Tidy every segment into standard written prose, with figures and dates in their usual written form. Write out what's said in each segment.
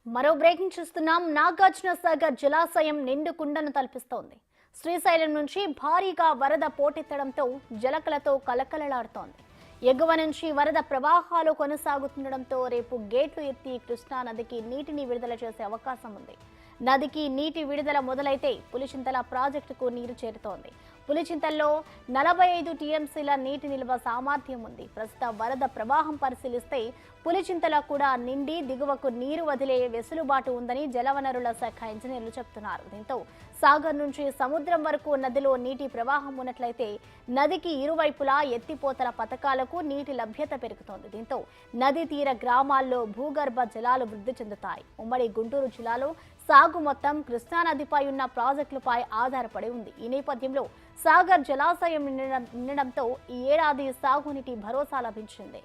మరో బ్రేకింగ్ చూస్తున్నాం. నాగార్జున సాగర్ జలాశయం నిండు కుండను తలపిస్తోంది. శ్రీశైలం నుంచి భారీగా వరద పోటెత్తడంతో జలకలతో కలకలలాడుతోంది. ఎగువ నుంచి వరద ప్రవాహాలు కొనసాగుతుండటంతో రేపు గేట్లు ఎత్తి కృష్ణా నదికి నీటిని విడుదల చేసే అవకాశం ఉంది. నదికి నీటి విడుదల మొదలైతే పులిచింతల ప్రాజెక్టుకు నీరు చేరుతోంది. పులిచింతల్లో 45 టీఎంసీల నీటి నిల్వ సామర్థ్యం ఉంది. ప్రస్తుత వరద ప్రవాహం పరిశీలిస్తే పులిచింతల కూడా నిండి దిగువకు నీరు వదిలే వెసులుబాటు ఉందని జలవనరుల శాఖ ఇంజనీర్లు చెబుతున్నారు. దీంతో సాగర్ నుంచి సముద్రం వరకు నదిలో నీటి ప్రవాహం ఉన్నట్లయితే నదికి ఇరువైపులా ఎత్తిపోతల పథకాలకు నీటి లభ్యత పెరుగుతోంది. దీంతో నది తీర గ్రామాల్లో భూగర్భ జలాలు వృద్ధి చెందుతాయి. ఉమ్మడి గుంటూరు జిల్లాలో సాగు మొత్తం కృష్ణానదిపై ఉన్న ప్రాజెక్టులపై ఆధారపడి ఉంది. ఈ నేపథ్యంలో సాగర్ జలాశయం నిండడంతో ఈ ఏడాది సాగునీటి భరోసా లభించింది.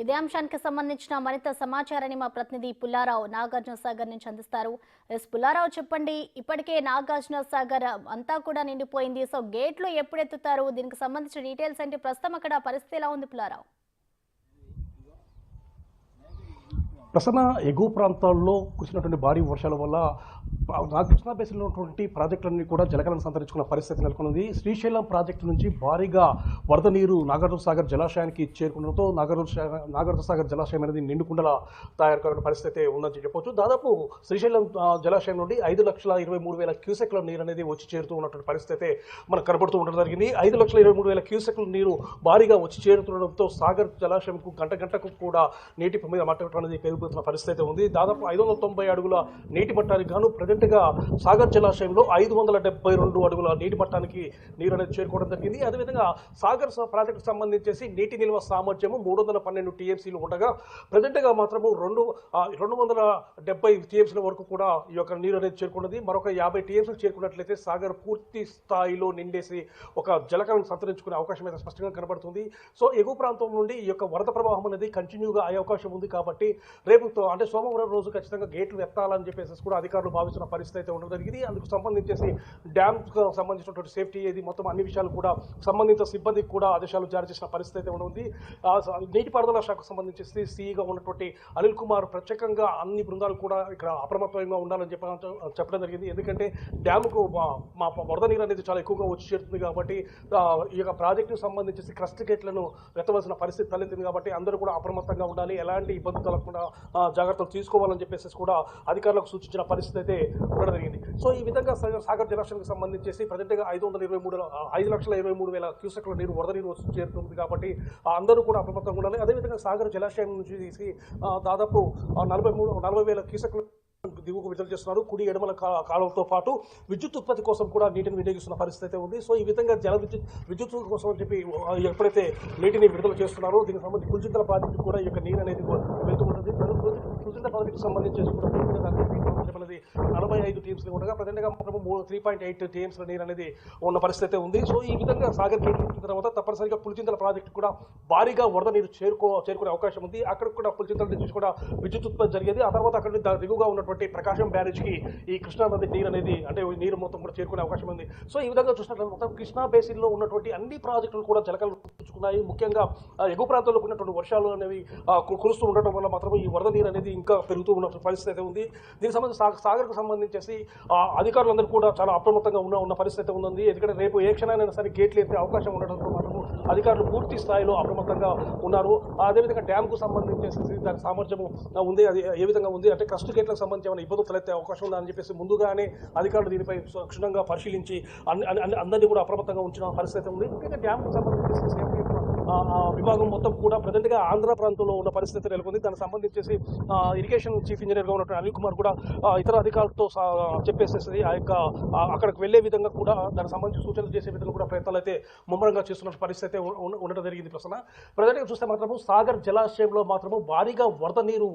ఇదే అంశానికి సంబంధించిన మరింత సమాచారాన్ని మా ప్రతినిధి పుల్లారావు నాగార్జున సాగర్ నుంచి అందిస్తారు. పుల్లారావు, చెప్పండి, ఇప్పటికే నాగార్జున సాగర్ అంతా కూడా నిండిపోయింది. సో గేట్లు ఎప్పుడు ఎత్తుతారు? దీనికి సంబంధించిన డీటెయిల్స్ అంటే ప్రస్తుతం అక్కడ పరిస్థితి ఎలా ఉంది పుల్లారావు? ప్రసన్న ఎగువ ప్రాంతాల్లో కురిసినటువంటి భారీ వర్షాల వల్ల కృష్ణా బేసిన్లో ఉన్నటువంటి ప్రాజెక్టులన్నీ కూడా జలకలను సంతరించుకున్న పరిస్థితి నెలకొన్నది. శ్రీశైలం ప్రాజెక్టు నుంచి భారీగా వరద నీరు నాగార్జున సాగర్ జలాశయానికి చేరుకునడంతో నాగార్జున సాగర్ జలాశయం అనేది నిండుకుండల తయారు కావాలని పరిస్థితి ఉందని చెప్పవచ్చు. దాదాపు శ్రీశైలం జలాశయం నుండి 5,23,000 క్యూసెక్ల నీరు అనేది వచ్చి చేరుతూ ఉన్నటువంటి పరిస్థితి మనకు కనబడుతూ ఉండడం జరిగింది. 5,23,000 క్యూసెక్ల నీరు భారీగా వచ్చి చేరుతుండడంతో సాగర్ జలాశయంకు గంటకు కూడా నీటి మీద మట్టం అనేది పెరుగుతున్న పరిస్థితి ఉంది. దాదాపు 590 అడుగుల నీటి మట్టానికి గాను ప్రజెంట్గా సాగర్ జలాశయంలో 572 అడుగుల నీటి మట్టానికి నీరు అనేది చేరుకోవడం జరిగింది. అదేవిధంగా సాగర్ ప్రాజెక్టుకు సంబంధించేసి నీటి నిల్వ సామర్థ్యము 312 టీఎంసీలు ఉండగా ప్రజెంట్గా మాత్రము 270 టీఎంసీల వరకు కూడా ఈ యొక్క నీరు అనేది చేరుకున్నది. మరొక 50 టీఎంసీలు చేరుకున్నట్లయితే సాగర్ పూర్తి స్థాయిలో నిండేసి ఒక జలకలను సంతరించుకునే అవకాశం అయితే స్పష్టంగా కనబడుతుంది. సో ఎగువ ప్రాంతం నుండి ఈ యొక్క వరద ప్రవాహం అనేది కంటిన్యూగా అయ్యే అవకాశం ఉంది. కాబట్టి రేపు అంటే సోమవారం రోజు ఖచ్చితంగా గేట్లు ఎత్తాలని చెప్పేసి కూడా అధికారులు భావిస్తున్న పరిస్థితి అయితే ఉండడం జరిగింది. అందుకు సంబంధించేసి డ్యామ్కు సంబంధించినటువంటి సేఫ్టీ ఏది మొత్తం అన్ని విషయాలు కూడా సంబంధిత సిబ్బందికి కూడా ఆదేశాలు జారీ చేసిన పరిస్థితి అయితే ఉంది. నీటిపారుదల శాఖకు సంబంధించేసి సీఈగా ఉన్నటువంటి అనిల్ కుమార్ ప్రత్యేకంగా అన్ని బృందాలు కూడా ఇక్కడ అప్రమత్తంగా ఉండాలని చెప్పడం జరిగింది. ఎందుకంటే డ్యాముకు మా వరద నీరు అనేది చాలా ఎక్కువగా వచ్చి చేరుతుంది కాబట్టి ఈ యొక్క ప్రాజెక్టుకు సంబంధించి క్రస్ట్ గేట్లను ఎత్తవలసిన పరిస్థితి తలెత్తింది. కాబట్టి అందరూ కూడా అప్రమత్తంగా ఉండాలి, ఎలాంటి ఇబ్బందులు కలగకుండా జాగ్రత్తలు తీసుకోవాలని చెప్పేసి కూడా అధికారులకు సూచించిన పరిస్థితి అయితే ఉండడం జరిగింది. సో ఈ విధంగా సాగర్ జలాశయానికి సంబంధించేసి ప్రజెంట్గా 5,23,000 క్యూసెక్ల నీరు వరద నీరు వచ్చి చేరుతుంది. కాబట్టి అందరూ కూడా అప్రమత్తంగా ఉండాలి. అదేవిధంగా సాగర్ జలాశయం నుంచి తీసి దాదాపు 40,000 క్యూసెక్లు దిగువకు విడుదల చేస్తున్నారు. కుడి ఎడమల కాలంతో పాటు విద్యుత్ ఉత్పత్తి కోసం కూడా నీటిని వినియోగిస్తున్న పరిస్థితి అయితే ఉంది. సో ఈ విధంగా విద్యుత్ కోసం అని చెప్పి ఎప్పుడైతే నీటిని విడుదల చేస్తున్నారో దీనికి సంబంధించి పులిచింతల ప్రాజెక్టు కూడా ఈ యొక్క నీరు అనేది వెళ్తూ ఉంటుంది. పులిచింతల ప్రాజెక్టుకు సంబంధించి కూడా 45 టీఎంసీలు ఉండగా ప్రజెంట్గా మాత్రం 3.8 టీఎంసీల నీరు అనేది ఉన్న పరిస్థితి ఉంది. సో ఈ విధంగా సాగర్ గేట్ తర్వాత తప్పనిసరిగా పులిచింతల ప్రాజెక్టు కూడా భారీగా వరద నీరు చేరుకునే అవకాశం ఉంది. అక్కడ కూడా పులిచింతల నుంచి కూడా విద్యుత్ ఉత్పత్తి జరిగేది. ఆ తర్వాత అక్కడ దిగువగా ఉన్నటువంటి ప్రకాశం బ్యారేజ్కి ఈ కృష్ణా నది నీరు అనేది అంటే నీరు మొత్తం కూడా చేరుకునే అవకాశం ఉంది. సో ఈ విధంగా చూసినట్లయితే మొత్తం కృష్ణా బేసిన్లో ఉన్నటువంటి అన్ని ప్రాజెక్టులు కూడా జలకలు పుచ్చుకున్నాయి. ముఖ్యంగా ఎగువ ప్రాంతంలో ఉన్నటువంటి వర్షాలు అనేవి కురుస్తూ ఉండటం వల్ల మాత్రం ఈ వరద నీరు అనేది ఇంకా పెరుగుతూ ఉన్న పరిస్థితి అయితే ఉంది. దీనికి సంబంధించి సాగర్కు సంబంధించేసి అధికారులందరూ కూడా చాలా అప్రమత్తంగా ఉన్న పరిస్థితి ఉంది. ఎందుకంటే రేపు ఏ క్షణానైనా సరే గేట్లు ఎత్తే అవకాశం ఉండడంతో మాత్రం అధికారులు పూర్తి స్థాయిలో అప్రమత్తంగా ఉన్నారు. అదేవిధంగా డ్యామ్కు సంబంధించేసి దాని సామర్థ్యం ఉంది. అది ఏ విధంగా ఉంది అంటే క్రస్ట్ గేట్లకు సంబంధించి ఏమైనా ఇబ్బందులు తలెత్తే అవకాశం ఉందని చెప్పేసి ముందుగానే అధికారులు దీనిపై క్షుణ్ణంగా పరిశీలించి అందరినీ కూడా అప్రమత్తంగా ఉంచిన పరిస్థితి ఉంది. ముఖ్యంగా డ్యామ్కు సంబంధించి సేఫ్టీ విభాగం మొత్తం కూడా ప్రజెంట్గా ఆంధ్ర ప్రాంతంలో ఉన్న పరిస్థితి నెలకొంది. దానికి సంబంధించేసి ఇరిగేషన్ చీఫ్ ఇంజనీర్గా ఉన్నటువంటి అనిల్ కుమార్ కూడా ఇతర అధికారులతో చెప్పేసేసి ఆ యొక్క అక్కడికి వెళ్లే విధంగా కూడా దానికి సంబంధించి సూచనలు చేసే విధంగా కూడా ప్రయత్నాలు అయితే ముమ్మరంగా చేస్తున్న పరిస్థితి ఉండడం జరిగింది. ప్రజెంట్గా చూస్తే మాత్రము సాగర్ జలాశయంలో మాత్రము భారీగా వరద నీరు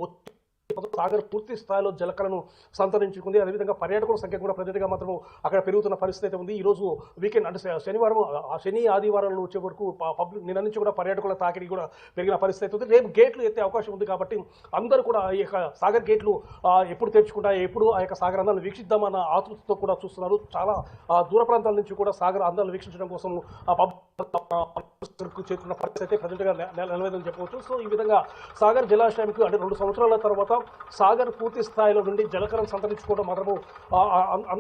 సాగర్ పూర్తి స్థాయిలో జలకలను సంతరించుకుంది. అదేవిధంగా పర్యాటకుల సంఖ్య కూడా ప్రతిగా మాత్రం అక్కడ పెరుగుతున్న పరిస్థితి అయితే ఉంది. ఈ రోజు వీకెండ్ అంటే శనివారం, శని ఆదివారాలు వచ్చే వరకు పబ్లిక్ నిన్న నుంచి కూడా పర్యాటకుల తాకిడి కూడా పెరిగిన పరిస్థితి అయితే ఉంది. రేపు గేట్లు ఎత్తే అవకాశం ఉంది కాబట్టి అందరూ కూడా ఈ యొక్క సాగర్ గేట్లు ఎప్పుడు తెరుచుకుంటా, ఎప్పుడు ఆ యొక్క సాగర్ అందాలను వీక్షిద్దామన్న ఆతృతతో కూడా చూస్తున్నారు. చాలా దూర ప్రాంతాల నుంచి కూడా సాగర్ అందాలను వీక్షించడం కోసం చేరుకున్న పరిస్థితి అయితే ప్రజెంట్గా నిలవేదని చెప్పవచ్చు. సో ఈ విధంగా సాగర్ జలాశయానికి అంటే 2 సంవత్సరాల తర్వాత సాగర్ పూర్తి స్థాయిలో నుండి జలకలను సంతరించుకోవడం మాత్రము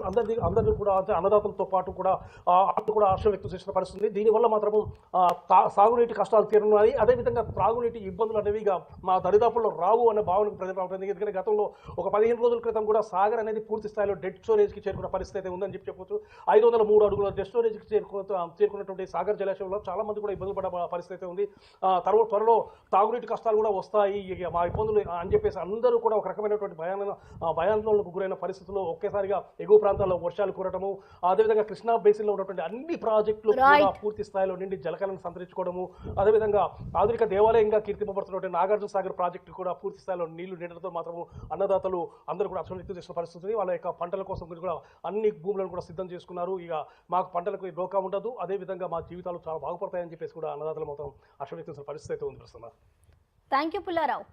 అందరినీ కూడా అంటే అన్నదాతలతో పాటు కూడా హర్షం వ్యక్తం చేసిన పరిస్థితి. దీనివల్ల మాత్రము సాగునీటి కష్టాలు తీరున్నాయి. అదేవిధంగా త్రాగునీటి ఇబ్బందులు అనేవి మా దరిదాపుల్లో రావు అనే భావనకు ప్రజలు రావడం. ఎందుకంటే గతంలో ఒక 15 రోజుల క్రితం కూడా సాగర్ అనేది పూర్తి స్థాయిలో డెడ్ స్టోరేజ్కి చేరుకున్న పరిస్థితి అయితే ఉందని చెప్పవచ్చు. 503 అడుగుల డెడ్ స్టోరేజ్కి చేరుకున్నటువంటి సాగర్ జలాశయంలో చాలా మంది కూడా ఇబ్బందులు పడే పరిస్థితి అయితే ఉంది. త్వరలో తాగునీటి కష్టాలు కూడా వస్తాయి, మా ఇబ్బందులు అని చెప్పేసి అందరూ కూడా ఒక రకమైనటువంటి భయాందోళనకు గురైన పరిస్థితుల్లో ఒకేసారిగా ఎగువ ప్రాంతాల్లో వర్షాలు కురటము, అదేవిధంగా కృష్ణా బేసిన్లో ఉన్నటువంటి అన్ని ప్రాజెక్టులు కూడా పూర్తి స్థాయిలో నిండి జలకలను సంతరించుకోవడము, అదేవిధంగా ఆధునిక దేవాలయంగా కీర్తింపబడుతున్నటువంటి నాగార్జున సాగర్ ప్రాజెక్టు కూడా పూర్తి స్థాయిలో నీళ్లు నిండడంతో మాత్రము అన్నదాతలు అందరూ కూడా అసలు వ్యక్తం చేసిన పరిస్థితి. వాళ్ళ యొక్క పంటల కోసం కూడా అన్ని భూములను కూడా సిద్ధం చేసుకున్నారు. ఇక మాకు పంటలకు డోకా ఉండదు, అదేవిధంగా మా జీవితాలు చాలా బాగుపడతాయని చెప్పేసి కూడా అన్నదాతలు మొత్తం హర్షం వ్యక్తం చేసిన పరిస్థితి అయితే ఉంది. Thank you Pullarao.